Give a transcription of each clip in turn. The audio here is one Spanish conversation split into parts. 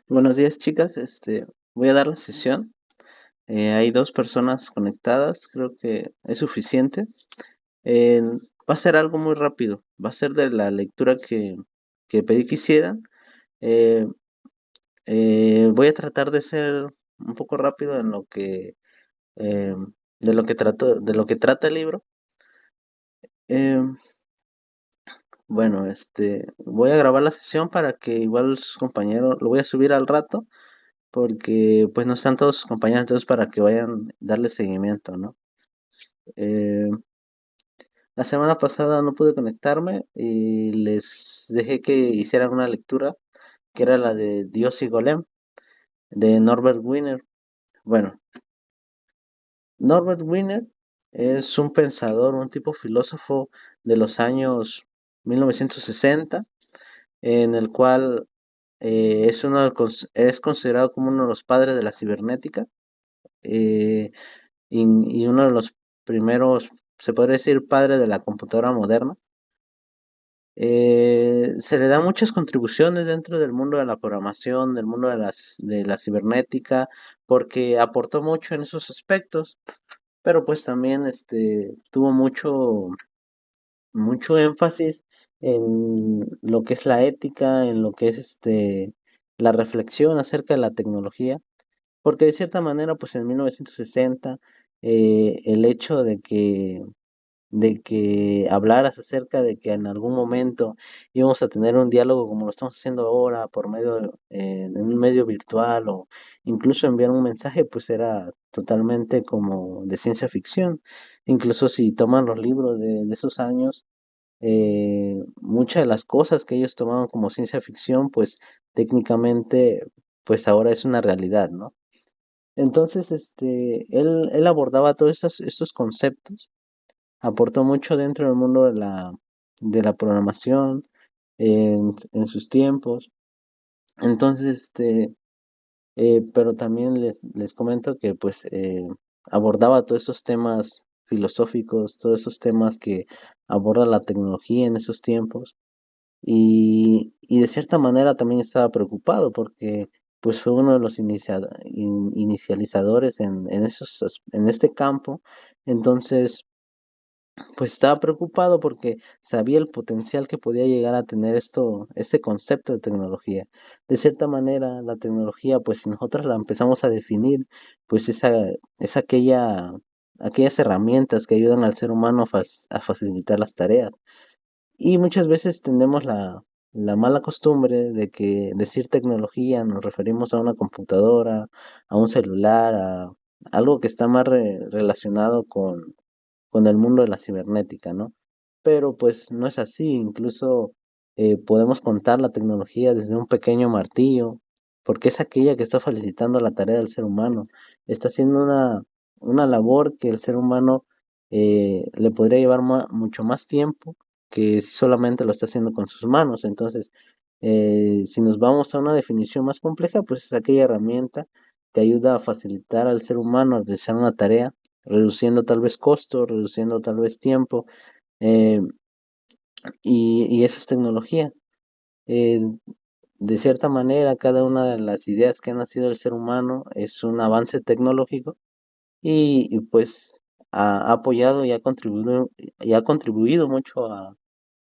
Buenos días, chicas. Voy a dar la sesión. Hay dos personas conectadas, creo que es suficiente. Va a ser algo muy rápido. Va a ser de la lectura que pedí que hicieran. Eh, Voy a tratar de ser un poco rápido en eh, de lo que trata el libro. Eh, bueno, voy a grabar la sesión para que igual sus compañeros lo voy a subir al rato porque pues no están todos sus compañeros, entonces para que vayan darle seguimiento, ¿no? Eh, la semana pasada no pude conectarme y les dejé que hicieran una lectura que era la de Dios y Golem de Norbert Wiener. Bueno, Norbert Wiener es un pensador, un tipo filósofo de los años 1960, en el cual es considerado como uno de los padres de la cibernética. eh, y uno de los primeros, se podría decir, padre de la computadora moderna. Se le dan muchas contribuciones dentro del mundo de la programación, del mundo de la cibernética, porque aportó mucho en esos aspectos, pero pues también tuvo mucho énfasis en lo que es la ética, en lo que es la reflexión acerca de la tecnología, porque de cierta manera, pues en 1960, el hecho de que hablaras acerca de que en algún momento íbamos a tener un diálogo como lo estamos haciendo ahora por medio, en un medio virtual o incluso enviar un mensaje, pues era totalmente como de ciencia ficción. Incluso si toman los libros de esos años, muchas de las cosas que ellos tomaban como ciencia ficción, pues técnicamente, pues ahora es una realidad, ¿no? Entonces, él abordaba todos estos conceptos, aportó mucho dentro del mundo de la programación en sus tiempos. Entonces, pero también les comento que pues abordaba todos esos temas filosóficos, todos esos temas que aborda la tecnología en esos tiempos. Y de cierta manera también estaba preocupado porque pues fue uno de los inicializadores en este campo. Entonces, pues estaba preocupado porque sabía el potencial que podía llegar a tener este concepto de tecnología. De cierta manera, la tecnología, pues si nosotros la empezamos a definir, pues es aquellas herramientas que ayudan al ser humano a facilitar las tareas. Y muchas veces tenemos la mala costumbre de que decir tecnología nos referimos a una computadora, a un celular, a algo que está más relacionado con el mundo de la cibernética, ¿no? Pero pues no es así, incluso podemos contar la tecnología desde un pequeño martillo, porque es aquella que está facilitando la tarea del ser humano, está haciendo una labor que el ser humano le podría llevar mucho más tiempo que si solamente lo está haciendo con sus manos. Entonces, si nos vamos a una definición más compleja, pues es aquella herramienta que ayuda a facilitar al ser humano a realizar una tarea reduciendo tal vez costos, reduciendo tal vez tiempo, eh, y eso es tecnología. Eh, de cierta manera, cada una de las ideas que ha nacido el ser humano es un avance tecnológico y, pues ha apoyado y ha contribuido mucho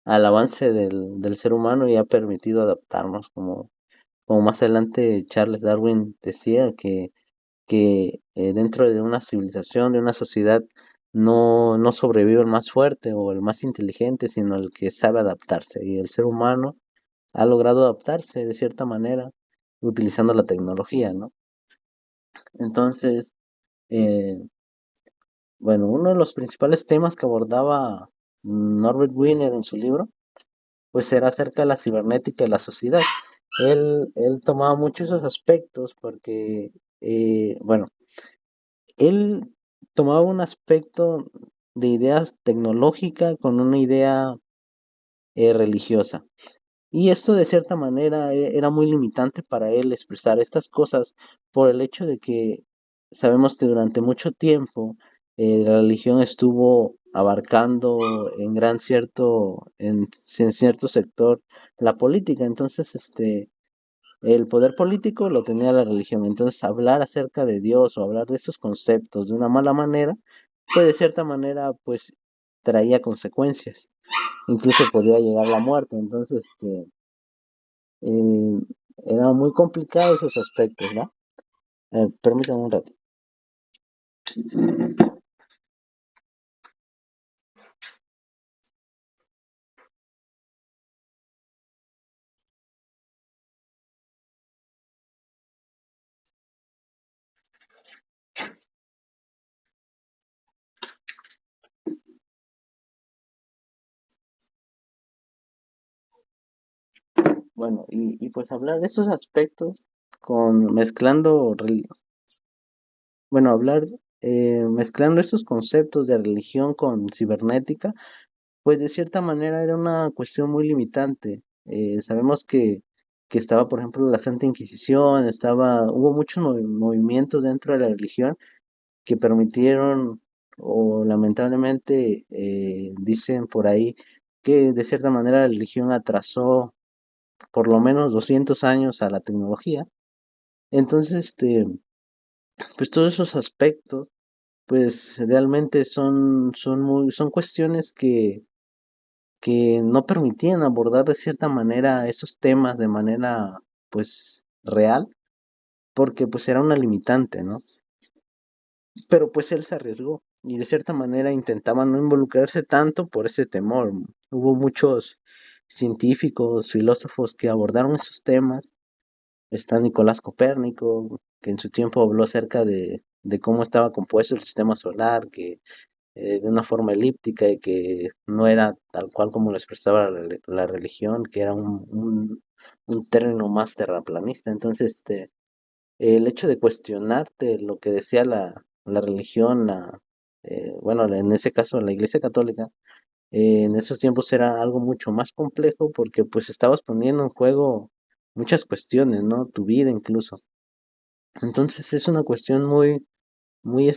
al avance del ser humano y ha permitido adaptarnos, como más adelante Charles Darwin decía que dentro de una civilización, de una sociedad, no sobrevive el más fuerte o el más inteligente, sino el que sabe adaptarse. Y el ser humano ha logrado adaptarse de cierta manera utilizando la tecnología, ¿no? Entonces, eh, bueno, uno de los principales temas que abordaba Norbert Wiener en su libro, pues era acerca de la cibernética y la sociedad. Él tomaba mucho esos aspectos porque, bueno, él tomaba un aspecto de ideas tecnológica con una idea religiosa. Y esto de cierta manera era muy limitante para él expresar estas cosas por el hecho de que sabemos que durante mucho tiempo la religión estuvo abarcando en cierto sector la política. Entonces, el poder político lo tenía la religión. Entonces, hablar acerca de Dios o hablar de esos conceptos de una mala manera, pues de cierta manera, pues traía consecuencias. Incluso podía llegar la muerte. Entonces, eh, era muy complicado esos aspectos, ¿no? Permítame un rato. Bueno, y pues hablar de esos aspectos con bueno, hablar mezclando esos conceptos de religión con cibernética, pues de cierta manera era una cuestión muy limitante. Sabemos que estaba, por ejemplo, la Santa Inquisición, hubo muchos movimientos dentro de la religión que permitieron, o lamentablemente dicen por ahí, que de cierta manera la religión atrasó por lo menos 200 años a la tecnología. Entonces, pues todos esos aspectos, pues realmente son cuestiones que no permitían abordar de cierta manera esos temas de manera, pues, real, porque pues era una limitante, ¿no? Pero pues él se arriesgó y de cierta manera intentaba no involucrarse tanto por ese temor. Hubo muchos científicos, filósofos que abordaron esos temas. Está Nicolás Copérnico, que en su tiempo habló acerca de cómo estaba compuesto el sistema solar, que de una forma elíptica y que no era tal cual como lo expresaba la religión, que era un término más terraplanista. Entonces, el hecho de cuestionarte lo que decía la religión, bueno, en ese caso la Iglesia Católica, en esos tiempos era algo mucho más complejo porque pues estabas poniendo en juego muchas cuestiones, ¿no? Tu vida incluso. Entonces es una cuestión muy, muy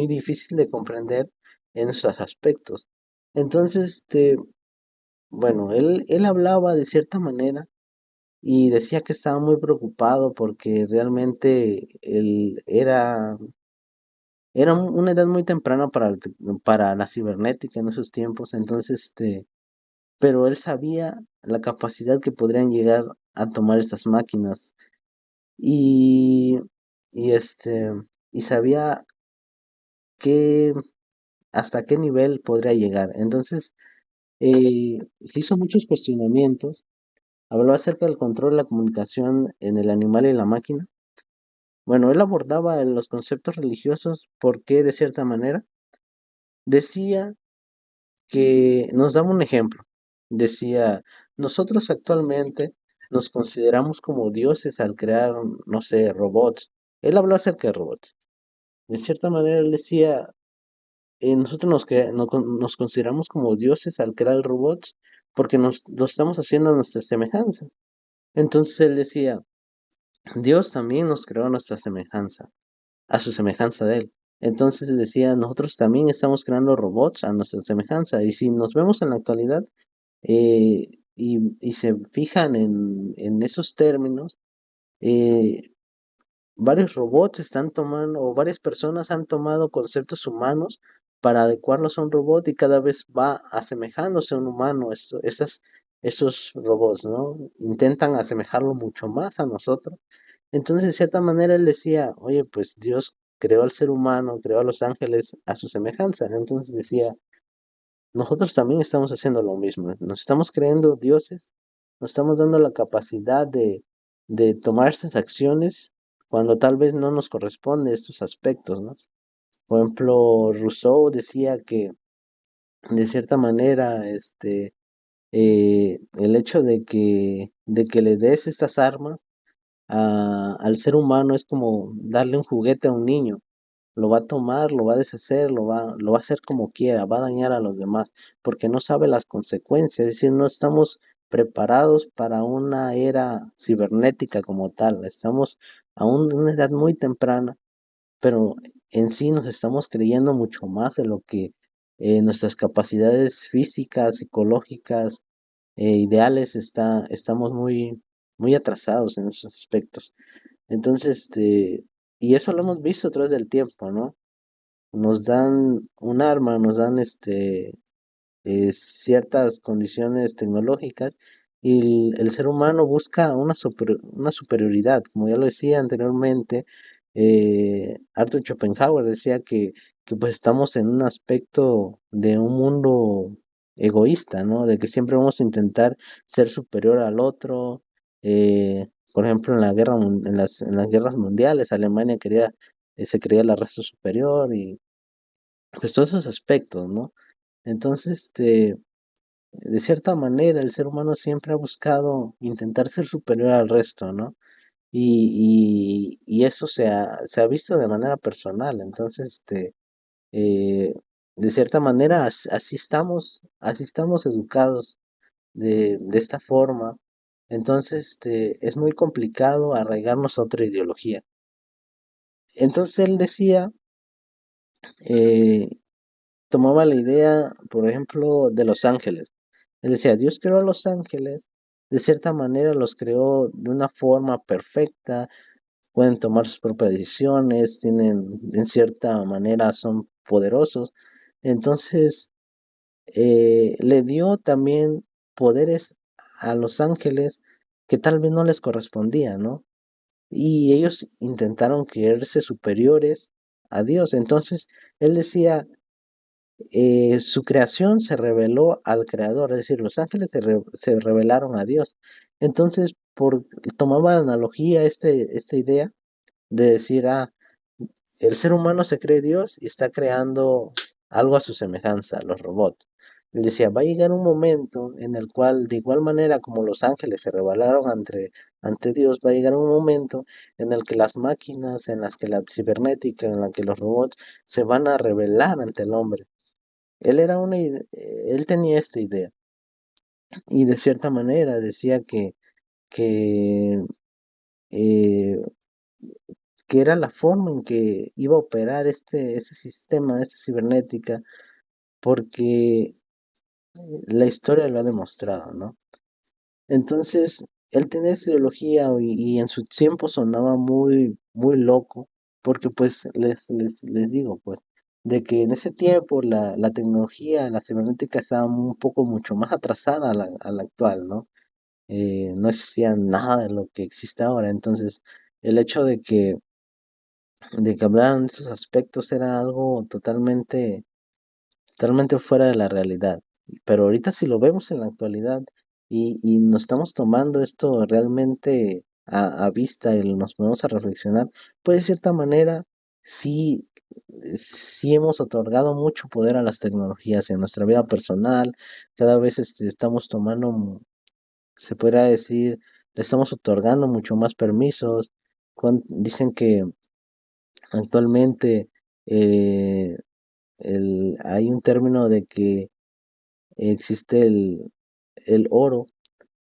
difícil de comprender en esos aspectos. Entonces, bueno, él hablaba de cierta manera y decía que estaba muy preocupado porque realmente era una edad muy temprana para la cibernética en esos tiempos. Entonces, pero él sabía la capacidad que podrían llegar a tomar estas máquinas y, y y sabía que hasta qué nivel podría llegar. Entonces, se hizo muchos cuestionamientos, habló acerca del control de la comunicación en el animal y la máquina. Bueno, él abordaba los conceptos religiosos porque, de cierta manera, decía que nos daba un ejemplo. Decía, nosotros actualmente nos consideramos como dioses al crear, no sé, robots. Él habló acerca de robots. De cierta manera, él decía, nosotros nos consideramos como dioses al crear robots porque lo estamos haciendo a nuestra semejanza. Entonces él decía, Dios también nos creó a nuestra semejanza, a su semejanza de él. Entonces decía, nosotros también estamos creando robots a nuestra semejanza. Y si nos vemos en la actualidad y se fijan en esos términos, eh, varios robots están tomando, o varias personas han tomado conceptos humanos para adecuarlos a un robot y cada vez va asemejándose a un humano, esos robots, ¿no? Intentan asemejarlo mucho más a nosotros. Entonces, de cierta manera, él decía, oye, pues Dios creó al ser humano, creó a los ángeles a su semejanza. Entonces decía, nosotros también estamos haciendo lo mismo, nos estamos creando dioses, nos estamos dando la capacidad de tomar estas acciones cuando tal vez no nos corresponde estos aspectos, ¿no? Por ejemplo, Rousseau decía que de cierta manera, el hecho de que le des estas armas al ser humano es como darle un juguete a un niño. Lo va a tomar, lo va a deshacer, lo va a hacer como quiera, va a dañar a los demás, porque no sabe las consecuencias, es decir, no estamos preparados para una era cibernética como tal, estamos aún en una edad muy temprana, pero en sí nos estamos creyendo mucho más de lo que nuestras capacidades físicas, psicológicas, ideales, estamos muy, muy atrasados en esos aspectos. Entonces, y eso lo hemos visto a través del tiempo, ¿no? Nos dan un arma, nos dan ciertas condiciones tecnológicas y el ser humano busca una superioridad. Como ya lo decía anteriormente, Arthur Schopenhauer decía que pues estamos en un aspecto de un mundo egoísta, ¿no? De que siempre vamos a intentar ser superior al otro. Por ejemplo, en las guerras mundiales, Alemania se creía la raza superior y pues todos esos aspectos, ¿no? Entonces, de cierta manera, el ser humano siempre ha buscado intentar ser superior al resto, ¿no? Y eso se ha visto de manera personal. Entonces, eh, de cierta manera, así estamos educados de esta forma. Entonces, es muy complicado arraigarnos a otra ideología. Entonces, él decía, eh, tomaba la idea, por ejemplo, de los ángeles. Él decía, Dios creó a los ángeles, de cierta manera los creó de una forma perfecta, pueden tomar sus propias decisiones, en cierta manera son poderosos. Entonces, le dio también poderes a los ángeles que tal vez no les correspondían, ¿no? Y ellos intentaron creerse superiores a Dios. Entonces, él decía, su creación se reveló al creador, es decir, los ángeles se revelaron a Dios. Entonces, tomaba analogía esta idea de decir, el ser humano se cree Dios y está creando algo a su semejanza, los robots. Él decía, va a llegar un momento en el cual, de igual manera como los ángeles se rebelaron ante Dios, va a llegar un momento en el que las máquinas, en las que la cibernética, en la que los robots se van a rebelar ante el hombre. Él tenía esta idea y de cierta manera decía que, eh, que era la forma en que iba a operar ese sistema, esta cibernética, porque la historia lo ha demostrado, ¿no? Entonces, él tenía esa ideología y en su tiempo sonaba muy, muy loco, porque pues les digo, pues, de que en ese tiempo la tecnología, la cibernética estaba un poco mucho más atrasada a la actual, ¿no? No existía nada de lo que existe ahora, entonces el hecho de que hablaran de esos aspectos era algo totalmente fuera de la realidad. Pero ahorita si lo vemos en la actualidad y nos estamos tomando esto realmente a vista y nos ponemos a reflexionar, pues de cierta manera sí, sí hemos otorgado mucho poder a las tecnologías en nuestra vida personal. Cada vez estamos tomando, se podría decir, le estamos otorgando mucho más permisos. Dicen que actualmente eh, hay un término de que existe el oro,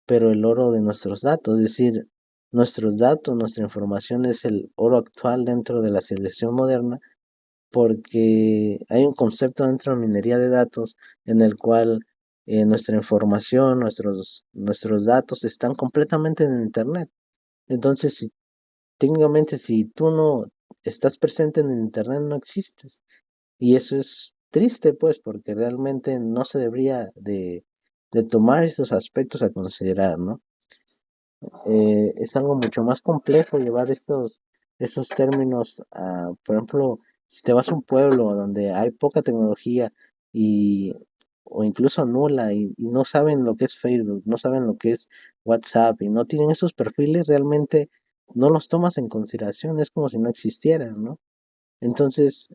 pero el oro de nuestros datos, es decir, nuestros datos, nuestra información es el oro actual dentro de la civilización moderna, porque hay un concepto dentro de la minería de datos en el cual nuestra información, nuestros datos están completamente en Internet. Entonces, técnicamente, si tú no estás presente en el Internet, no existes. Y eso es triste, pues, porque realmente no se debería de tomar estos aspectos a considerar, ¿no? Es algo mucho más complejo llevar estos términos por ejemplo, si te vas a un pueblo donde hay poca tecnología y, o incluso nula y no saben lo que es Facebook, no saben lo que es WhatsApp y no tienen esos perfiles, realmente no los tomas en consideración, es como si no existieran, ¿no? Entonces,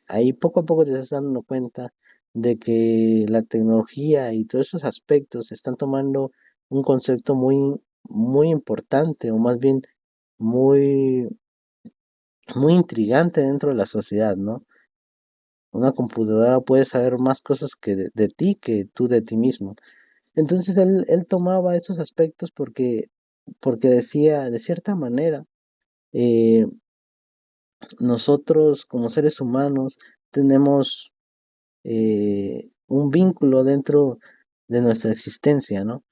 ahí poco a poco te estás dando cuenta de que la tecnología y todos esos aspectos están tomando un concepto muy, muy importante, o más bien muy, muy intrigante dentro de la sociedad, ¿no? Una computadora puede saber más cosas de ti que tú de ti mismo. Entonces él tomaba esos aspectos porque decía, de cierta manera, eh, nosotros como seres humanos tenemos un vínculo dentro de nuestra existencia, ¿no?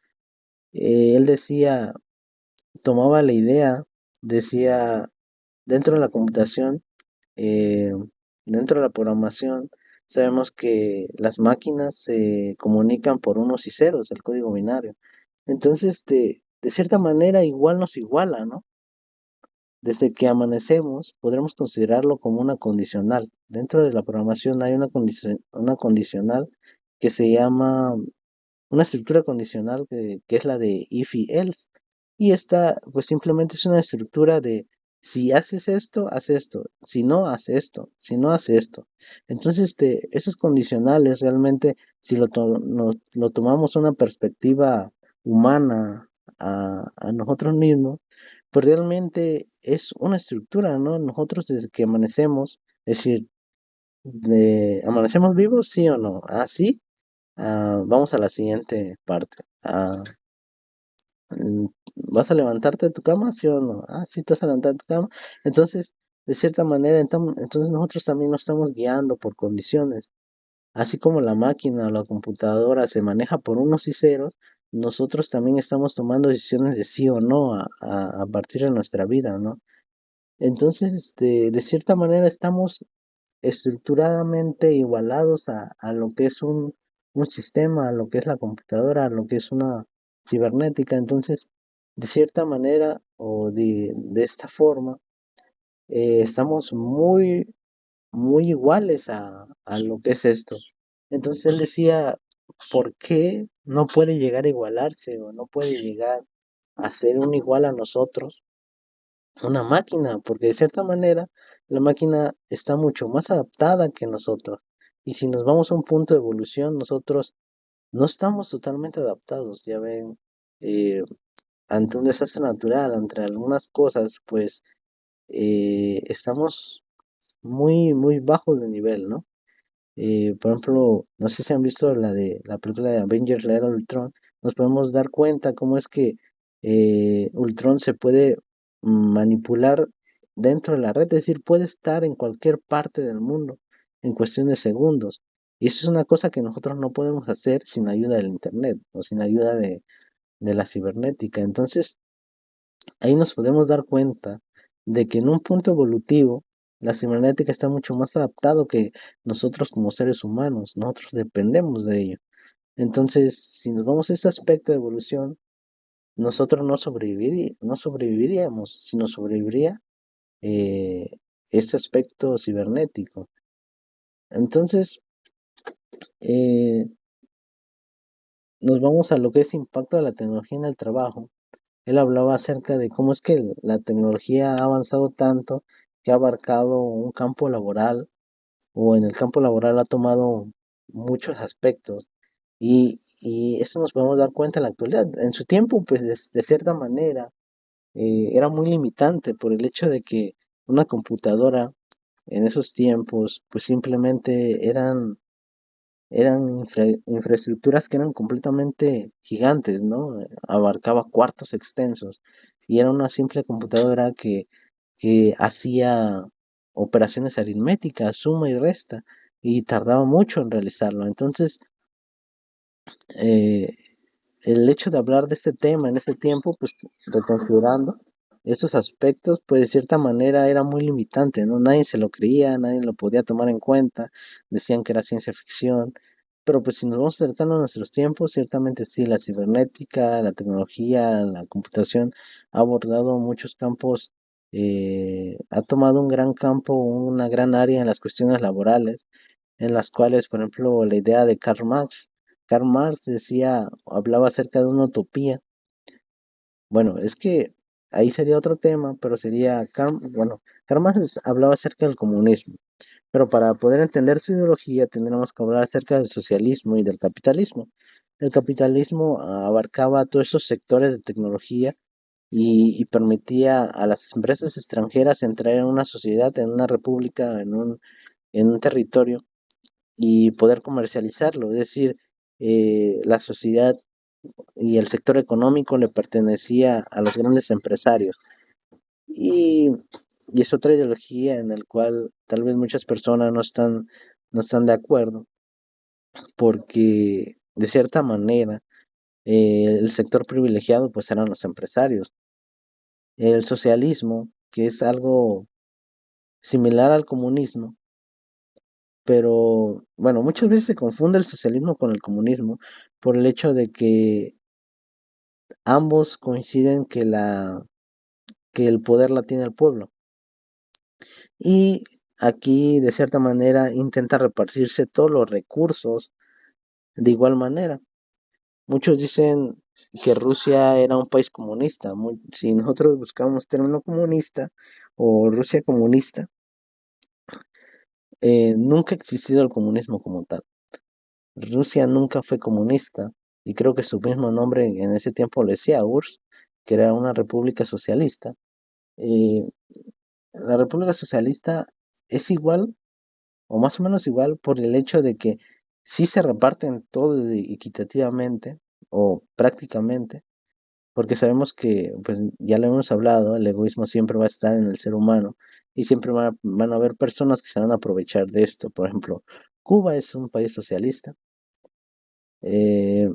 Él decía, tomaba la idea, decía, dentro de la computación, eh, dentro de la programación, sabemos que las máquinas se comunican por unos y ceros, el código binario. Entonces, de cierta manera, igual nos iguala, ¿no? Desde que amanecemos, podremos considerarlo como una condicional. Dentro de la programación hay una condicional que se llama una estructura condicional que es la de if y else. Y esta, pues simplemente es una estructura de si haces esto, haz esto, si no, haz esto, si no, haz esto. Entonces, esos condicionales realmente, si lo tomamos una perspectiva humana a nosotros mismos, pues realmente es una estructura, ¿no? Nosotros desde que amanecemos, es decir, ¿amanecemos vivos, sí o no? Ah, sí. Vamos a la siguiente parte. Mm, ¿Vas a levantarte de tu cama, sí o no? Ah, sí, te vas a levantar de tu cama. Entonces, de cierta manera, entonces nosotros también nos estamos guiando por condiciones. Así como la máquina o la computadora se maneja por unos y ceros, nosotros también estamos tomando decisiones de sí o no a partir de nuestra vida, ¿no? Entonces, de cierta manera estamos estructuradamente igualados a lo que es un sistema, a lo que es la computadora, a lo que es una cibernética. Entonces, de cierta manera o de esta forma, estamos muy iguales a lo que es esto. Entonces él decía, ¿por qué no puede llegar a igualarse o no puede llegar a ser un igual a nosotros? Una máquina, porque de cierta manera la máquina está mucho más adaptada que nosotros. Y si nos vamos a un punto de evolución, nosotros no estamos totalmente adaptados. Ya ven, eh, ante un desastre natural, ante algunas cosas, pues estamos muy bajos de nivel, ¿no? Por ejemplo, no sé si han visto la película de Avengers, la era de Ultron, nos podemos dar cuenta cómo es que Ultron se puede manipular dentro de la red, es decir, puede estar en cualquier parte del mundo en cuestión de segundos. Y eso es una cosa que nosotros no podemos hacer sin ayuda del Internet o sin ayuda de la cibernética. Entonces, ahí nos podemos dar cuenta de que en un punto evolutivo, la cibernética está mucho más adaptado que nosotros como seres humanos. Nosotros dependemos de ello. Entonces, si nos vamos a ese aspecto de evolución, nosotros no sobreviviríamos, sino sobreviviría eh, ese aspecto cibernético. Entonces, eh, nos vamos a lo que es impacto de la tecnología en el trabajo. Él hablaba acerca de cómo es que la tecnología ha avanzado tanto que ha abarcado un campo laboral o en el campo laboral ha tomado muchos aspectos y eso nos podemos dar cuenta en la actualidad. En su tiempo, pues de cierta manera, era muy limitante por el hecho de que una computadora en esos tiempos, pues simplemente eran infraestructuras que eran completamente gigantes, ¿no? Abarcaba cuartos extensos y era una simple computadora que hacía operaciones aritméticas, suma y resta, y tardaba mucho en realizarlo. Entonces, eh, el hecho de hablar de este tema en ese tiempo, pues reconsiderando esos aspectos, pues de cierta manera era muy limitante, ¿no? Nadie se lo creía, nadie lo podía tomar en cuenta, decían que era ciencia ficción, pero pues si nos vamos acercando a nuestros tiempos, ciertamente sí, la cibernética, la tecnología, la computación ha abordado muchos campos, ha tomado un gran campo, una gran área en las cuestiones laborales en las cuales, por ejemplo, la idea de Karl Marx. Karl Marx decía, hablaba acerca de una utopía. Bueno, es que ahí sería otro tema, pero sería, Karl Marx hablaba acerca del comunismo, pero para poder entender su ideología tendríamos que hablar acerca del socialismo y del capitalismo. El capitalismo abarcaba todos esos sectores de tecnología y permitía a las empresas extranjeras entrar en una sociedad, en una república, en un territorio y poder comercializarlo. Es decir, la sociedad y el sector económico le pertenecía a los grandes empresarios. Y, y es otra ideología en la cual tal vez muchas personas no están de acuerdo, porque de cierta manera El sector privilegiado pues eran los empresarios. El socialismo, que es algo similar al comunismo, pero bueno, muchas veces se confunde el socialismo con el comunismo por el hecho de que ambos coinciden que el poder la tiene el pueblo. Y aquí, de cierta manera, intenta repartirse todos los recursos de igual manera. Muchos dicen que Rusia era un país comunista. Si nosotros buscamos término comunista o Rusia comunista, nunca ha existido el comunismo como tal. Rusia nunca fue comunista y creo que su mismo nombre en ese tiempo lo decía, URSS, que era una república socialista. Eh, la república socialista es igual o más o menos igual por el hecho de que sí se reparten todo equitativamente o prácticamente, porque sabemos que, pues ya lo hemos hablado, el egoísmo siempre va a estar en el ser humano y siempre van a haber personas que se van a aprovechar de esto. Por ejemplo, Cuba es un país socialista, eh,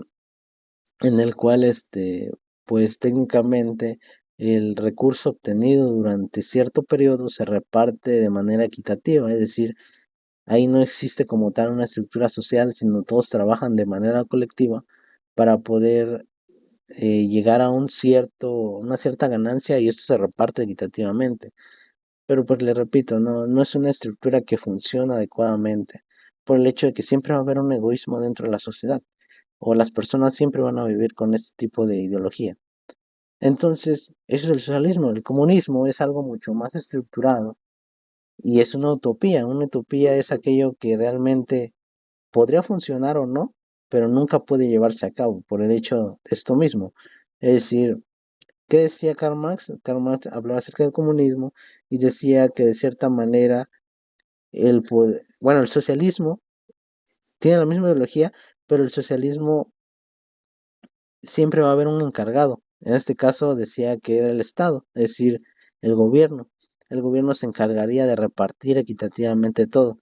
en el cual, pues técnicamente el recurso obtenido durante cierto periodo se reparte de manera equitativa, es decir, ahí no existe como tal una estructura social, sino todos trabajan de manera colectiva para poder llegar a una cierta ganancia y esto se reparte equitativamente. Pero pues le repito, no es una estructura que funciona adecuadamente por el hecho de que siempre va a haber un egoísmo dentro de la sociedad o las personas siempre van a vivir con este tipo de ideología. Entonces, eso es el socialismo. El comunismo es algo mucho más estructurado y es una utopía. Una utopía es aquello que realmente podría funcionar o no, pero nunca puede llevarse a cabo por el hecho de esto mismo. Es decir, ¿qué decía Karl Marx? Karl Marx hablaba acerca del comunismo y decía que de cierta manera el socialismo tiene la misma ideología, pero el socialismo siempre va a haber un encargado. En este caso decía que era el Estado, es decir, el gobierno. El gobierno se encargaría de repartir equitativamente todo.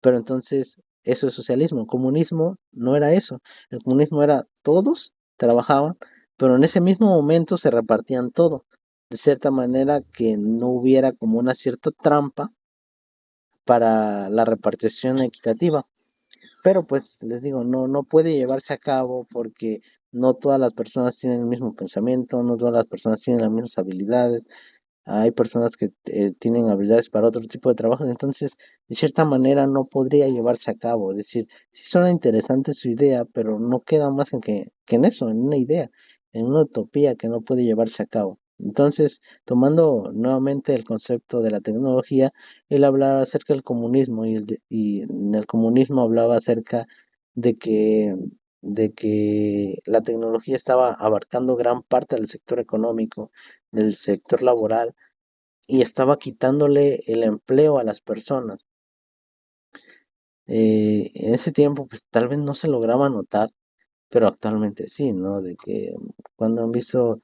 Pero entonces, eso es socialismo. El comunismo no era eso. El comunismo era todos trabajaban, pero en ese mismo momento se repartían todo. De cierta manera que no hubiera como una cierta trampa para la repartición equitativa. Pero pues les digo, no puede llevarse a cabo porque no todas las personas tienen el mismo pensamiento, no todas las personas tienen las mismas habilidades, hay personas que tienen habilidades para otro tipo de trabajo, entonces de cierta manera no podría llevarse a cabo. Es decir, sí suena interesante su idea, pero no queda más que en eso, en una idea, en una utopía que no puede llevarse a cabo. Entonces, tomando nuevamente el concepto de la tecnología, él hablaba acerca del comunismo y en el comunismo hablaba acerca de de que la tecnología estaba abarcando gran parte del sector económico, del sector laboral y estaba quitándole el empleo a las personas. En ese tiempo, pues tal vez no se lograba notar, pero actualmente sí, ¿no? De que cuando han visto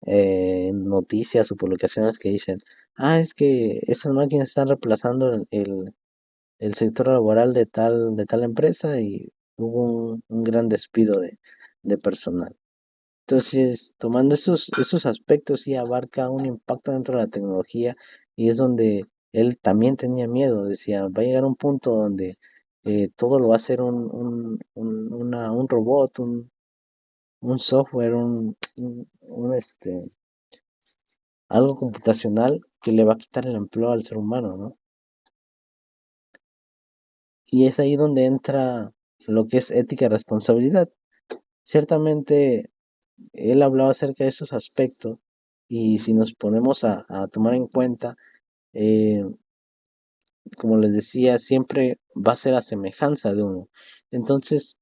noticias o publicaciones que dicen, es que estas máquinas están reemplazando el sector laboral de tal empresa y hubo un gran despido de personal. Entonces, tomando esos aspectos, sí abarca un impacto dentro de la tecnología y es donde él también tenía miedo, decía, va a llegar un punto donde todo lo va a hacer un robot, un software, algo computacional que le va a quitar el empleo al ser humano, ¿no? Y es ahí donde entra lo que es ética y responsabilidad. Ciertamente, él hablaba acerca de esos aspectos y si nos ponemos a tomar en cuenta, eh, como les decía, siempre va a ser a semejanza de uno. Entonces,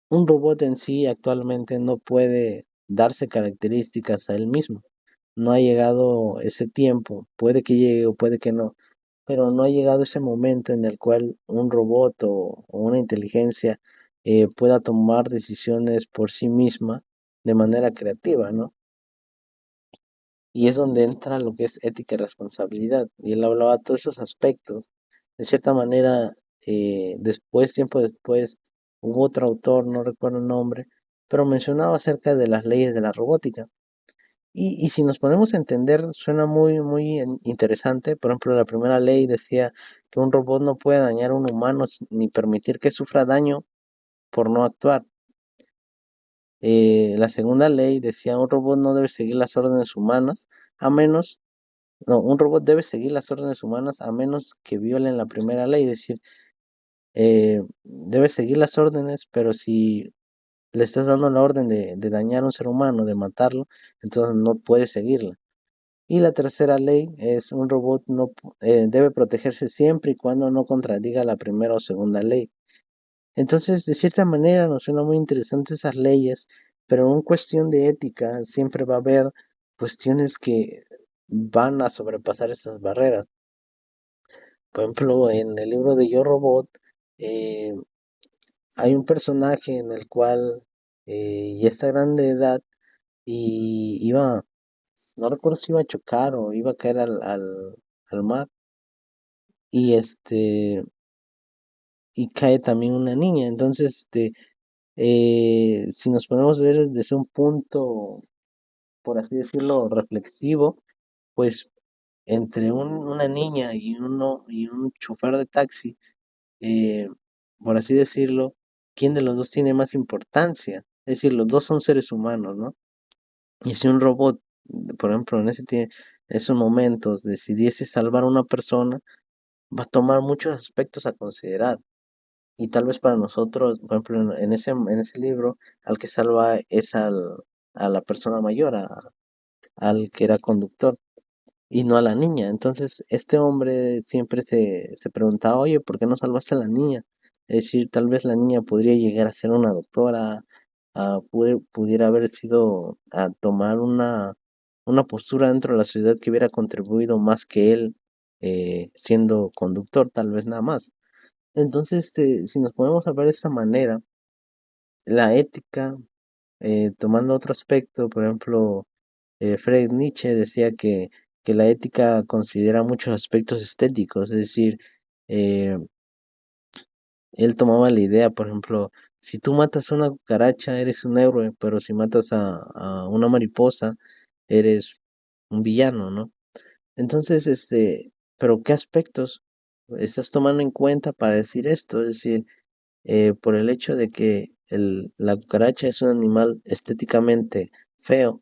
un robot en sí actualmente no puede darse características a él mismo. No ha llegado ese tiempo, puede que llegue o puede que no, pero no ha llegado ese momento en el cual un robot o una inteligencia pueda tomar decisiones por sí misma de manera creativa, ¿no? Y es donde entra lo que es ética y responsabilidad. Y él hablaba de todos esos aspectos. De cierta manera, después, tiempo después, hubo otro autor, no recuerdo el nombre, pero mencionaba acerca de las leyes de la robótica. Y si nos ponemos a entender, suena muy interesante. Por ejemplo, la primera ley decía que un robot no puede dañar a un humano ni permitir que sufra daño por no actuar. La segunda ley decía un robot no debe seguir las órdenes humanas a menos, no, un robot debe seguir las órdenes humanas a menos que violen la primera ley, es decir, debe seguir las órdenes, pero si le estás dando la orden de dañar a un ser humano, de matarlo, entonces no puedes seguirla. Y la tercera ley es un robot no debe protegerse siempre y cuando no contradiga la primera o segunda ley. Entonces, de cierta manera, nos suena muy interesante esas leyes, pero en cuestión de ética siempre va a haber cuestiones que van a sobrepasar esas barreras. Por ejemplo, en el libro de Yo Robot, eh, hay un personaje en el cual ya está grande de edad y iba, no recuerdo si iba a chocar o iba a caer al mar y y cae también una niña. Entonces, si nos ponemos a ver desde un punto, por así decirlo, reflexivo, pues entre una niña y un chofer de taxi, eh, por así decirlo, ¿quién de los dos tiene más importancia? Es decir, los dos son seres humanos, ¿no? Y si un robot, por ejemplo, esos momentos decidiese salvar a una persona, va a tomar muchos aspectos a considerar. Y tal vez para nosotros, por ejemplo, en ese libro, al que salva es a la persona mayor, al que era conductor, y no a la niña. Entonces, este hombre siempre se preguntaba, oye, ¿por qué no salvaste a la niña? Es decir, tal vez la niña podría llegar a ser una doctora, pudiera haber sido a tomar una postura dentro de la sociedad que hubiera contribuido más que él siendo conductor, tal vez nada más. Entonces, si nos ponemos a ver de esta manera, la ética, tomando otro aspecto, por ejemplo, Friedrich Nietzsche decía que la ética considera muchos aspectos estéticos, es decir, eh, él tomaba la idea, por ejemplo, si tú matas a una cucaracha, eres un héroe, pero si matas a una mariposa, eres un villano, ¿no? Entonces, pero ¿qué aspectos estás tomando en cuenta para decir esto? Es decir, por el hecho de que la cucaracha es un animal estéticamente feo,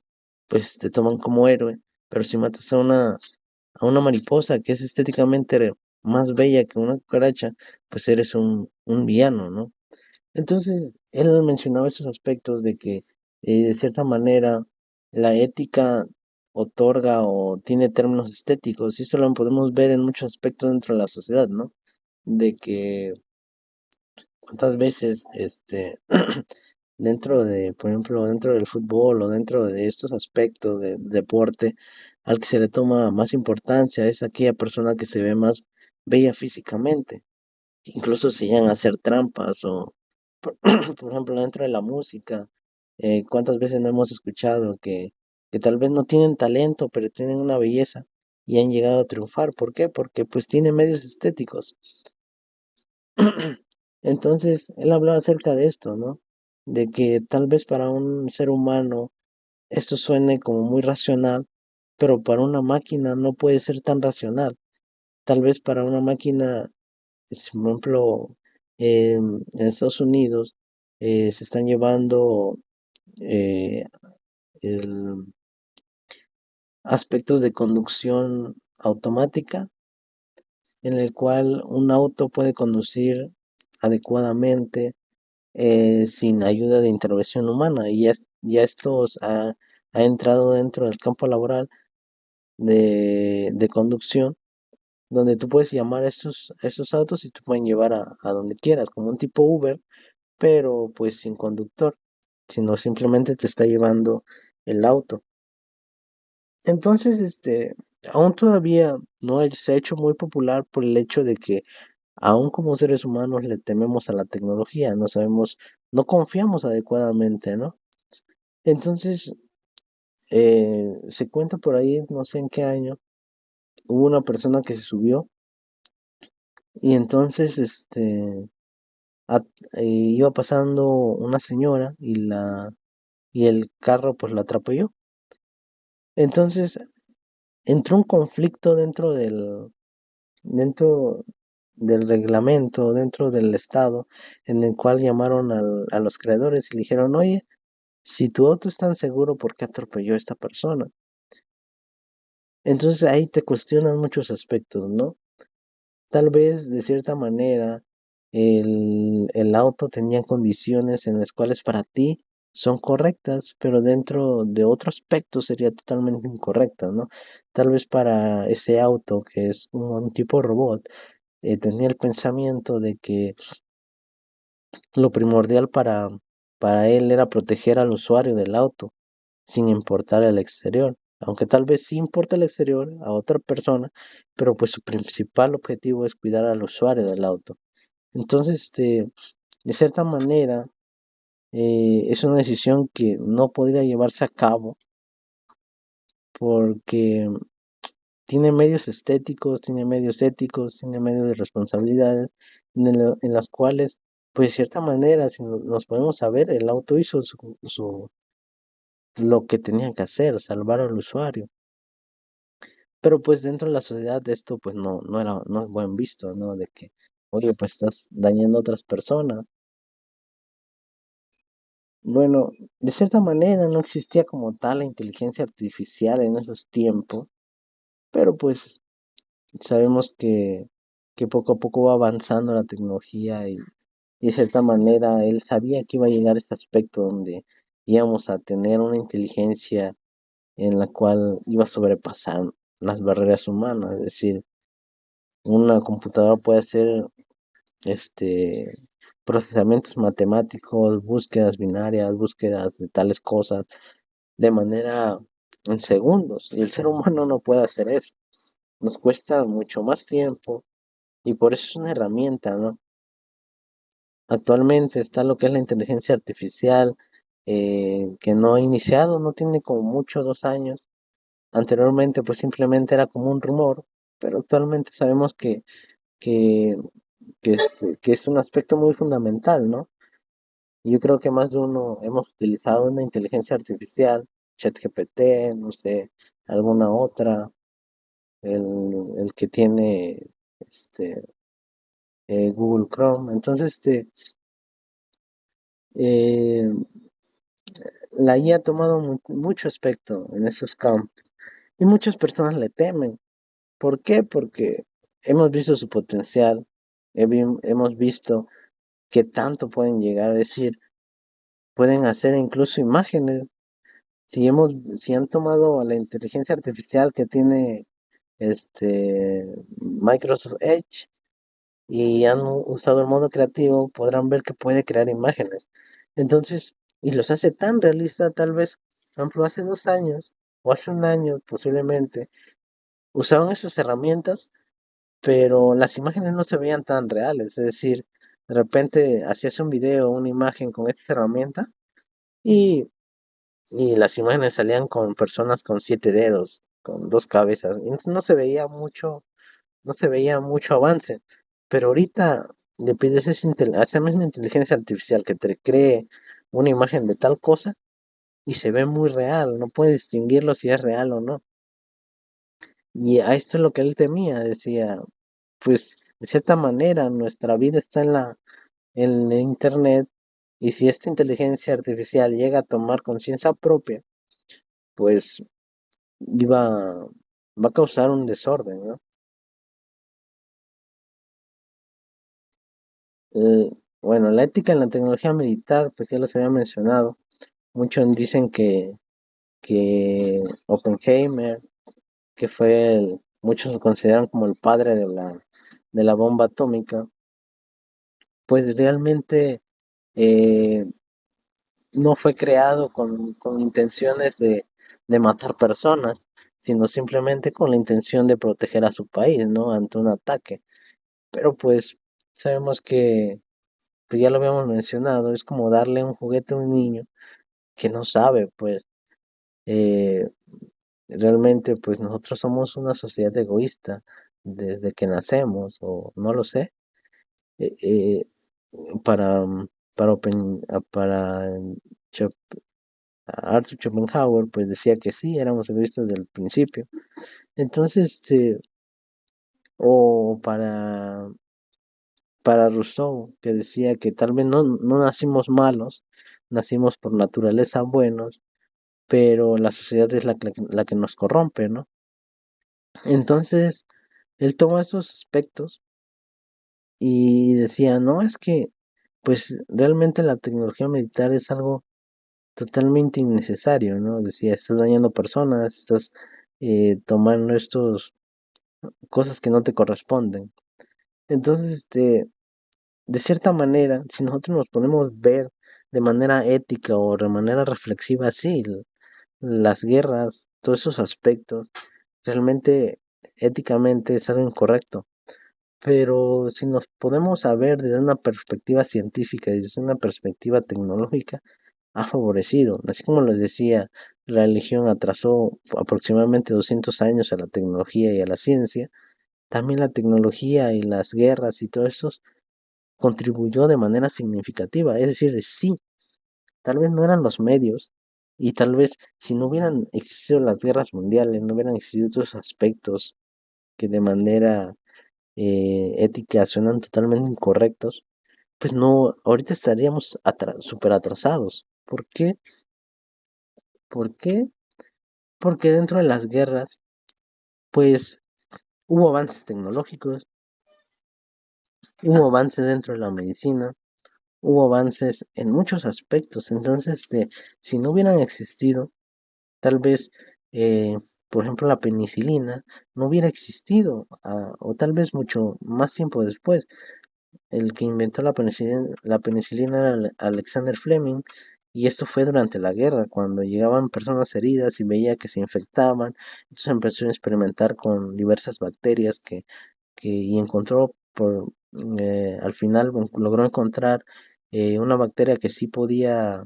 pues te toman como héroe, pero si matas a una mariposa que es estéticamente más bella que una cucaracha, pues eres un villano, ¿no? Entonces, él mencionaba esos aspectos de que, de cierta manera, la ética otorga o tiene términos estéticos, y eso lo podemos ver en muchos aspectos dentro de la sociedad, ¿no? De que cuántas veces, dentro de, por ejemplo, dentro del fútbol o dentro de estos aspectos de deporte, al que se le toma más importancia es aquella persona que se ve más bella físicamente. Incluso se llegan a hacer trampas o, por, por ejemplo, dentro de la música, cuántas veces no hemos escuchado que tal vez no tienen talento, pero tienen una belleza y han llegado a triunfar. ¿Por qué? Porque pues tienen medios estéticos. Entonces, él hablaba acerca de esto, ¿no? De que tal vez para un ser humano esto suene como muy racional, pero para una máquina no puede ser tan racional. Tal vez para una máquina, por ejemplo, en Estados Unidos se están llevando eh, el- aspectos de conducción automática, en el cual un auto puede conducir adecuadamente sin ayuda de intervención humana y ya esto ha entrado dentro del campo laboral de conducción donde tú puedes llamar a estos autos y te pueden llevar a donde quieras, como un tipo Uber, pero pues sin conductor, sino simplemente te está llevando el auto. Entonces, aún todavía no se ha hecho muy popular por el hecho de que aún como seres humanos le tememos a la tecnología, no sabemos, no confiamos adecuadamente, ¿no? Entonces, se cuenta por ahí, no sé en qué año, hubo una persona que se subió y entonces, a- iba pasando una señora y el carro pues la atropelló. Entonces entró un conflicto dentro del reglamento, dentro del estado, en el cual llamaron a los creadores y le dijeron, oye, si tu auto es tan seguro, ¿por qué atropelló a esta persona? Entonces ahí te cuestionan muchos aspectos, ¿no? Tal vez de cierta manera el auto tenía condiciones en las cuales para ti son correctas, pero dentro de otro aspecto sería totalmente incorrecta, ¿no? Tal vez para ese auto que es un tipo robot, tenía el pensamiento de que lo primordial para él era proteger al usuario del auto, sin importar el exterior. Aunque tal vez sí importa el exterior a otra persona, pero pues su principal objetivo es cuidar al usuario del auto. Entonces, de cierta manera, es una decisión que no podría llevarse a cabo porque tiene medios estéticos, tiene medios éticos, tiene medios de responsabilidades en las cuales, pues de cierta manera, si nos podemos saber, el auto hizo lo que tenía que hacer, salvar al usuario. Pero pues dentro de la sociedad esto pues no es buen visto, ¿no? De que, oye, pues estás dañando a otras personas. Bueno, de cierta manera no existía como tal la inteligencia artificial en esos tiempos, pero pues sabemos que poco a poco va avanzando la tecnología y de cierta manera él sabía que iba a llegar este aspecto donde íbamos a tener una inteligencia en la cual iba a sobrepasar las barreras humanas, es decir, una computadora puede hacer este procesamientos matemáticos, búsquedas binarias, búsquedas de tales cosas de manera en segundos. Y el ser humano no puede hacer eso. Nos cuesta mucho más tiempo y por eso es una herramienta, ¿no? Actualmente está lo que es la inteligencia artificial, que no ha iniciado, no tiene como mucho 2 años. Anteriormente pues simplemente era como un rumor, pero actualmente sabemos que, que es un aspecto muy fundamental, ¿no? Y yo creo que más de uno hemos utilizado una inteligencia artificial, ChatGPT, no sé, alguna otra, el que tiene este Google Chrome. Entonces, eh, la IA ha tomado mucho aspecto en esos campos y muchas personas le temen. ¿Por qué? Porque hemos visto su potencial, hemos visto qué tanto pueden llegar, es decir, pueden hacer incluso imágenes. Si han tomado a la inteligencia artificial que tiene Microsoft Edge y han usado el modo creativo, podrán ver que puede crear imágenes. Entonces, y los hace tan realistas, tal vez, por ejemplo, hace 2 años o hace un año posiblemente, usaban esas herramientas, pero las imágenes no se veían tan reales. Es decir, de repente hacías un video, una imagen con estas herramientas y, y las imágenes salían con personas con 7 dedos, con 2 cabezas. Y no se veía mucho, no se veía mucho avance. Pero ahorita le pides a esa misma inteligencia artificial que te cree una imagen de tal cosa y se ve muy real, no puedes distinguirlo si es real o no. Y a esto es lo que él temía, decía, pues de cierta manera nuestra vida está en la internet y si esta inteligencia artificial llega a tomar conciencia propia, pues va a causar un desorden, ¿no? Eh, bueno, la ética en la tecnología militar, pues ya los había mencionado. Muchos dicen que Oppenheimer, que muchos lo consideran como el padre de la bomba atómica, pues realmente eh, no fue creado con intenciones de matar personas, sino simplemente con la intención de proteger a su país, ¿no? Ante un ataque. Pero pues sabemos que, pues ya lo habíamos mencionado, es como darle un juguete a un niño que no sabe, pues eh, realmente pues nosotros somos una sociedad egoísta desde que nacemos, o no lo sé. para, para Chop- Arthur Schopenhauer, pues decía que sí, éramos egoístas desde el principio. Entonces, o para Rousseau, que decía que tal vez no nacimos malos, nacimos por naturaleza buenos, pero la sociedad es la que nos corrompe, ¿no? Entonces, él toma esos aspectos y decía, no, es que, pues realmente la tecnología militar es algo totalmente innecesario, ¿no? Decía, estás dañando personas, estás tomando estos cosas que no te corresponden. Entonces, de cierta manera, si nosotros nos podemos ver de manera ética o de manera reflexiva, sí, las guerras, todos esos aspectos, realmente éticamente es algo incorrecto. Pero si nos podemos saber desde una perspectiva científica y desde una perspectiva tecnológica, ha favorecido. Así como les decía, la religión atrasó aproximadamente 200 años a la tecnología y a la ciencia. También la tecnología y las guerras y todo eso contribuyó de manera significativa. Es decir, sí, tal vez no eran los medios y tal vez si no hubieran existido las guerras mundiales, no hubieran existido otros aspectos que de manera ética suenan totalmente incorrectos, pues no, ahorita estaríamos súper atrasados. ¿Por qué? ¿Por qué? Porque dentro de las guerras, pues hubo avances tecnológicos, hubo avances dentro de la medicina, hubo avances en muchos aspectos. Entonces, si no hubieran existido, tal vez, por ejemplo, la penicilina no hubiera existido, o tal vez mucho más tiempo después. El que inventó la penicilina era Alexander Fleming, y esto fue durante la guerra, cuando llegaban personas heridas y veía que se infectaban. Entonces empezó a experimentar con diversas bacterias y encontró al final logró encontrar una bacteria que sí podía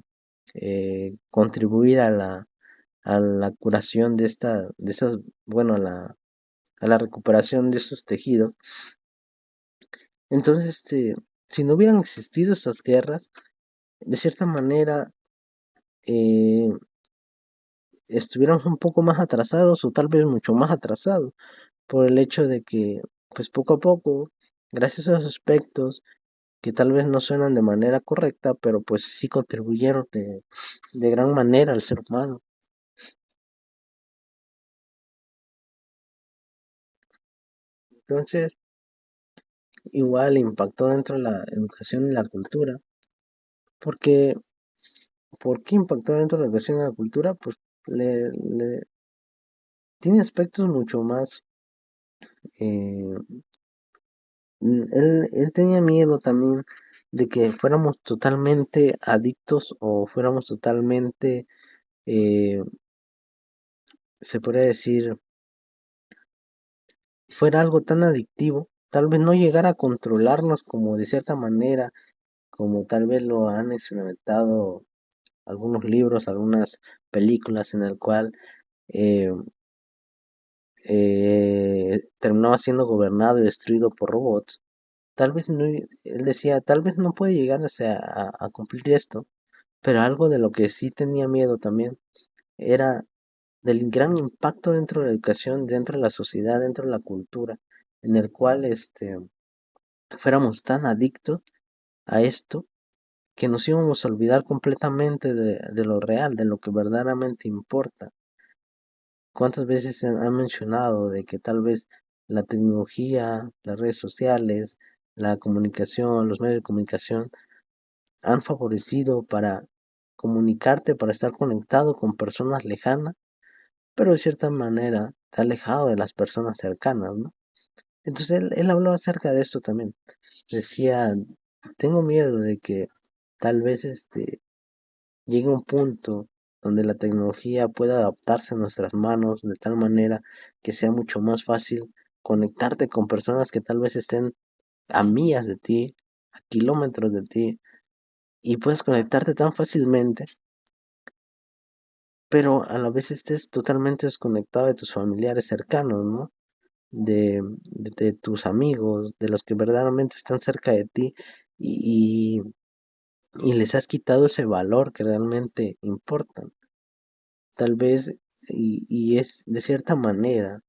contribuir a la curación de esas, bueno, a la recuperación de esos tejidos. Entonces, si no hubieran existido estas guerras, de cierta manera eh, estuviéramos un poco más atrasados o tal vez mucho más atrasados por el hecho de que, pues poco a poco, gracias a esos aspectos que tal vez no suenan de manera correcta, pero pues sí contribuyeron de gran manera al ser humano. Entonces, igual impactó dentro de la educación y la cultura, porque ¿por qué impactó dentro de la educación y la cultura? Pues tiene aspectos mucho más. eh, él tenía miedo también de que fuéramos totalmente adictos o fuéramos totalmente, eh, se podría decir, fuera algo tan adictivo, tal vez no llegar a controlarnos como de cierta manera, como tal vez lo han experimentado algunos libros, algunas películas en el cual eh, terminaba siendo gobernado y destruido por robots. Tal vez no, él decía, tal vez no puede llegar a cumplir esto, pero algo de lo que sí tenía miedo también era del gran impacto dentro de la educación, dentro de la sociedad, dentro de la cultura, en el cual fuéramos tan adictos a esto que nos íbamos a olvidar completamente de lo real, de lo que verdaderamente importa. ¿Cuántas veces se ha mencionado de que tal vez la tecnología, las redes sociales, la comunicación, los medios de comunicación han favorecido para comunicarte, para estar conectado con personas lejanas, pero de cierta manera te ha alejado de las personas cercanas, ¿no? Entonces él habló acerca de esto también. Decía, tengo miedo de que tal vez llegue un punto donde la tecnología pueda adaptarse a nuestras manos de tal manera que sea mucho más fácil conectarte con personas que tal vez estén a millas de ti, a kilómetros de ti, y puedes conectarte tan fácilmente, pero a la vez estés totalmente desconectado de tus familiares cercanos, ¿no? De tus amigos, de los que verdaderamente están cerca de ti, y, y les has quitado ese valor que realmente importa. Tal vez, y es de cierta manera,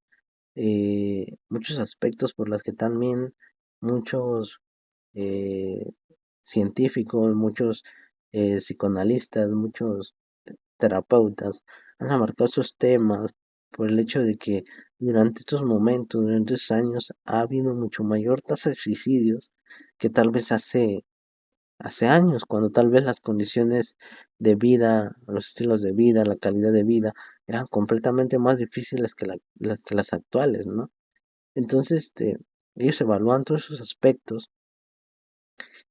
muchos aspectos por los que también muchos eh, científicos, muchos psicoanalistas, muchos terapeutas han abarcado esos temas por el hecho de que durante estos momentos, durante estos años, ha habido mucho mayor tasa de suicidios que tal vez hace años, cuando tal vez las condiciones de vida, los estilos de vida, la calidad de vida eran completamente más difíciles que las actuales, ¿no? Entonces, ellos evalúan todos esos aspectos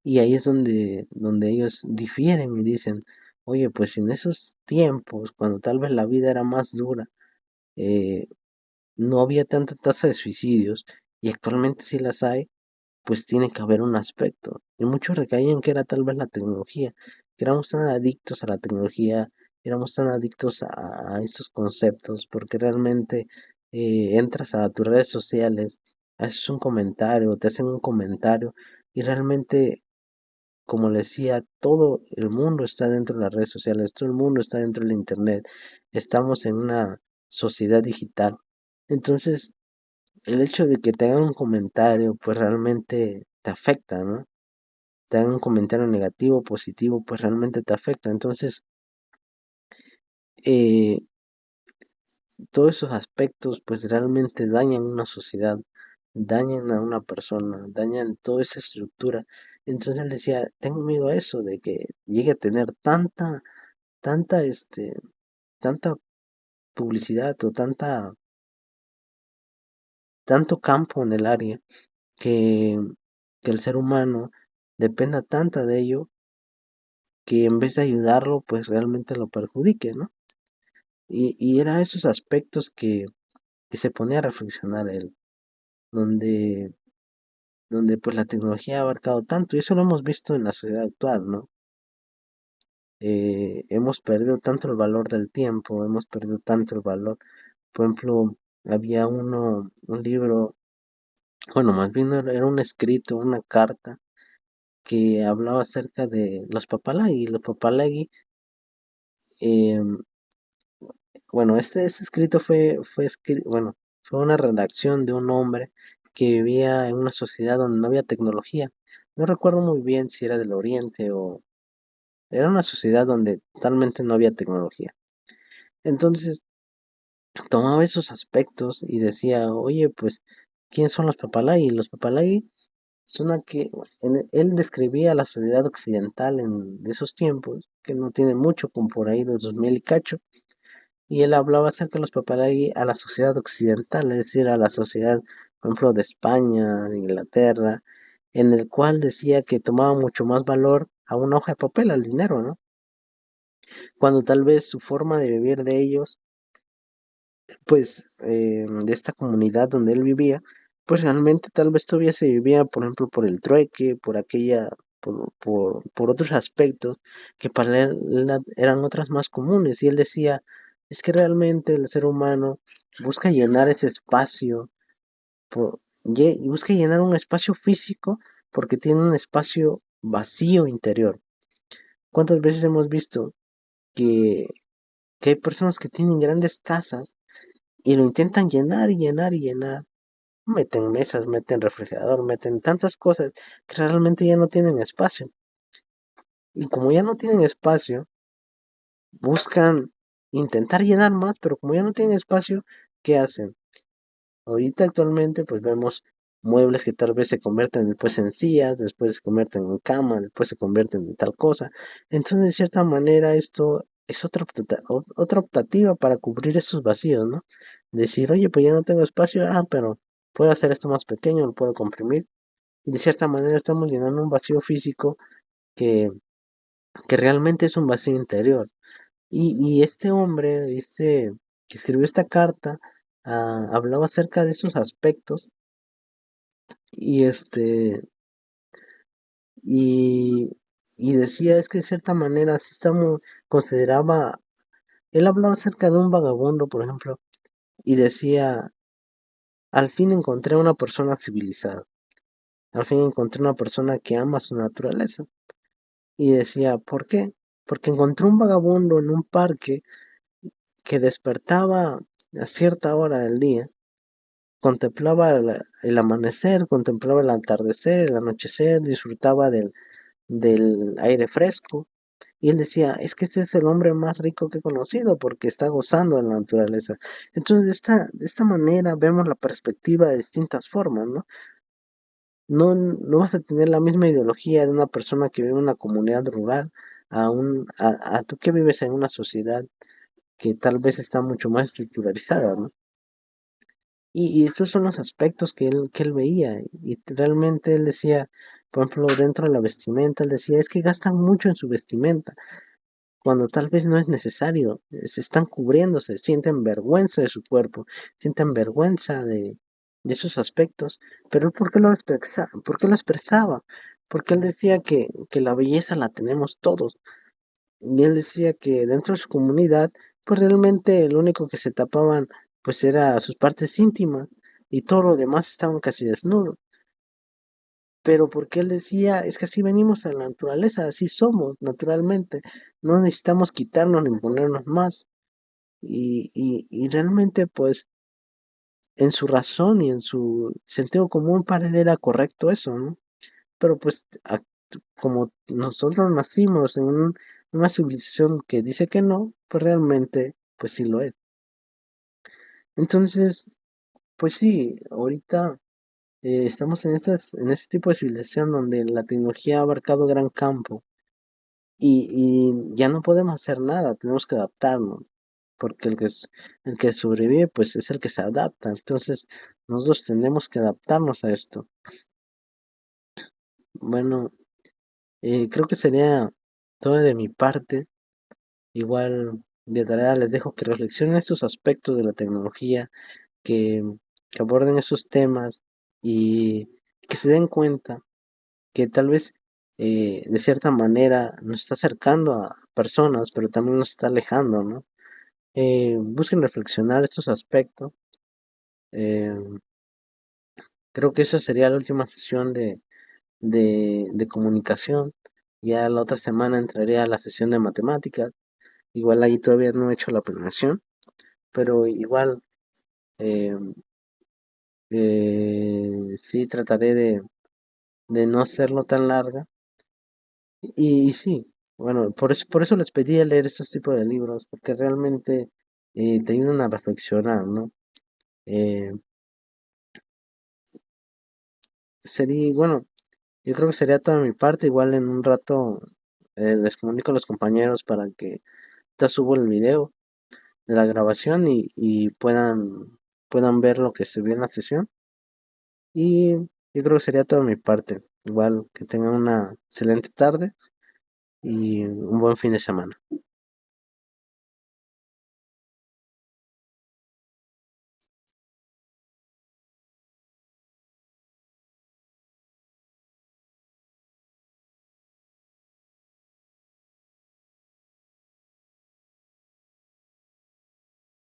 y ahí es donde ellos difieren y dicen, oye, pues en esos tiempos, cuando tal vez la vida era más dura, eh, no había tanta tasa de suicidios y actualmente sí las hay, pues tiene que haber un aspecto. Y muchos recaían que era tal vez la tecnología, que éramos tan adictos a la tecnología, éramos tan adictos a estos conceptos, porque realmente entras a tus redes sociales, haces un comentario, te hacen un comentario, y realmente, como les decía, todo el mundo está dentro de las redes sociales, todo el mundo está dentro del internet, estamos en una sociedad digital. Entonces, el hecho de que te hagan un comentario, pues realmente te afecta, ¿no? Te hagan un comentario negativo, positivo, pues realmente te afecta. Entonces, eh, todos esos aspectos, pues realmente dañan una sociedad, dañan a una persona, dañan toda esa estructura. Entonces él decía, tengo miedo a eso, de que llegue a tener tanta, tanta publicidad o tanto campo en el área que, que el ser humano dependa tanto de ello que en vez de ayudarlo, pues realmente lo perjudique, ¿no? Y era esos aspectos que se ponía a reflexionar él, donde, donde pues la tecnología ha abarcado tanto, y eso lo hemos visto en la sociedad actual, ¿no? Hemos perdido tanto el valor del tiempo, hemos perdido tanto el valor. Por ejemplo, había un libro, bueno, más bien era un escrito, una carta que hablaba acerca de los papalagui. Los papalagui, em, bueno, este escrito bueno, fue una redacción de un hombre que vivía en una sociedad donde no había tecnología. No recuerdo muy bien si era del Oriente o era una sociedad donde totalmente no había tecnología. Entonces, tomaba esos aspectos y decía, oye, pues, ¿quiénes son los papalai? Los papalai son él describía la sociedad occidental de esos tiempos, que no tiene mucho, como por ahí de 2000 y cacho, y él hablaba acerca de los papalai a la sociedad occidental, es decir, a la sociedad, por ejemplo, de España, de Inglaterra, en el cual decía que tomaba mucho más valor a una hoja de papel, al dinero, ¿no? Cuando tal vez su forma de vivir de ellos, pues, de esta comunidad donde él vivía, pues realmente tal vez todavía se vivía, por ejemplo, por el trueque, por otros aspectos que para él eran otras más comunes. Y él decía, es que realmente el ser humano busca llenar ese espacio, y busca llenar un espacio físico porque tiene un espacio vacío interior. ¿Cuántas veces hemos visto que, que hay personas que tienen grandes casas y lo intentan llenar y llenar y llenar? Meten mesas, meten refrigerador, meten tantas cosas que realmente ya no tienen espacio. Y como ya no tienen espacio, buscan intentar llenar más, pero como ya no tienen espacio, ¿qué hacen? Ahorita actualmente pues vemos muebles que tal vez se convierten después en sillas, después se convierten en cama, después se convierten en tal cosa. Entonces, de cierta manera, esto es otra optativa para cubrir esos vacíos, ¿no? Decir, oye, pues ya no tengo espacio, pero puedo hacer esto más pequeño, lo puedo comprimir. Y de cierta manera estamos llenando un vacío físico que, que realmente es un vacío interior. Y este hombre, que escribió esta carta, hablaba acerca de esos aspectos y y, y decía es que de cierta manera si estamos, consideraba, él hablaba acerca de un vagabundo, por ejemplo, y decía, al fin encontré a una persona civilizada. al fin encontré una persona que ama su naturaleza. Y decía, ¿por qué? Porque encontré un vagabundo en un parque que despertaba a cierta hora del día, contemplaba el amanecer, contemplaba el atardecer, el anochecer, disfrutaba del aire fresco. Y él decía, es que este es el hombre más rico que he conocido porque está gozando de la naturaleza. Entonces, de esta manera vemos la perspectiva de distintas formas, ¿no? No vas a tener la misma ideología de una persona que vive en una comunidad rural a tú que vives en una sociedad que tal vez está mucho más estructuralizada, ¿no? Y estos son los aspectos que él veía. Y realmente él decía, por ejemplo, dentro de la vestimenta, él decía, es que gastan mucho en su vestimenta cuando tal vez no es necesario. Se están cubriéndose, sienten vergüenza de su cuerpo, sienten vergüenza de esos aspectos. Pero él, ¿por qué lo expresaba? ¿Por qué lo expresaba? Porque él decía que la belleza la tenemos todos. Y él decía que dentro de su comunidad, pues realmente lo único que se tapaban, pues era sus partes íntimas y todo lo demás estaban casi desnudos. Pero porque él decía, es que así venimos a la naturaleza, así somos naturalmente, no necesitamos quitarnos ni ponernos más. Y realmente, pues, en su razón y en su sentido común para él era correcto eso, ¿no? Pero pues, como nosotros nacimos en una civilización que dice que no, pues realmente, pues sí lo es. Entonces, pues sí, ahorita estamos en este tipo de civilización donde la tecnología ha abarcado gran campo y ya no podemos hacer nada, tenemos que adaptarnos, porque el que sobrevive pues es el que se adapta, entonces nosotros tenemos que adaptarnos a esto. Bueno, creo que sería todo de mi parte, igual de tarea les dejo que reflexionen estos aspectos de la tecnología, que, que aborden esos temas y que se den cuenta que tal vez de cierta manera nos está acercando a personas, pero también nos está alejando, ¿no? Busquen reflexionar estos aspectos. Eh, Creo que esa sería la última sesión de comunicación. Ya la otra semana entraré a la sesión de matemáticas. Igual ahí todavía no he hecho la planeación, pero igual eh, sí trataré de no hacerlo tan larga. Y sí, bueno, por eso les pedí a leer estos tipos de libros, porque realmente te ayudan a reflexionar, ¿no? Eh, bueno, yo creo que sería toda mi parte, igual en un rato les comunico a los compañeros para que te subo el video de la grabación y puedan ver lo que se vio en la sesión. Y yo creo que sería toda mi parte. Igual que tengan una excelente tarde y un buen fin de semana.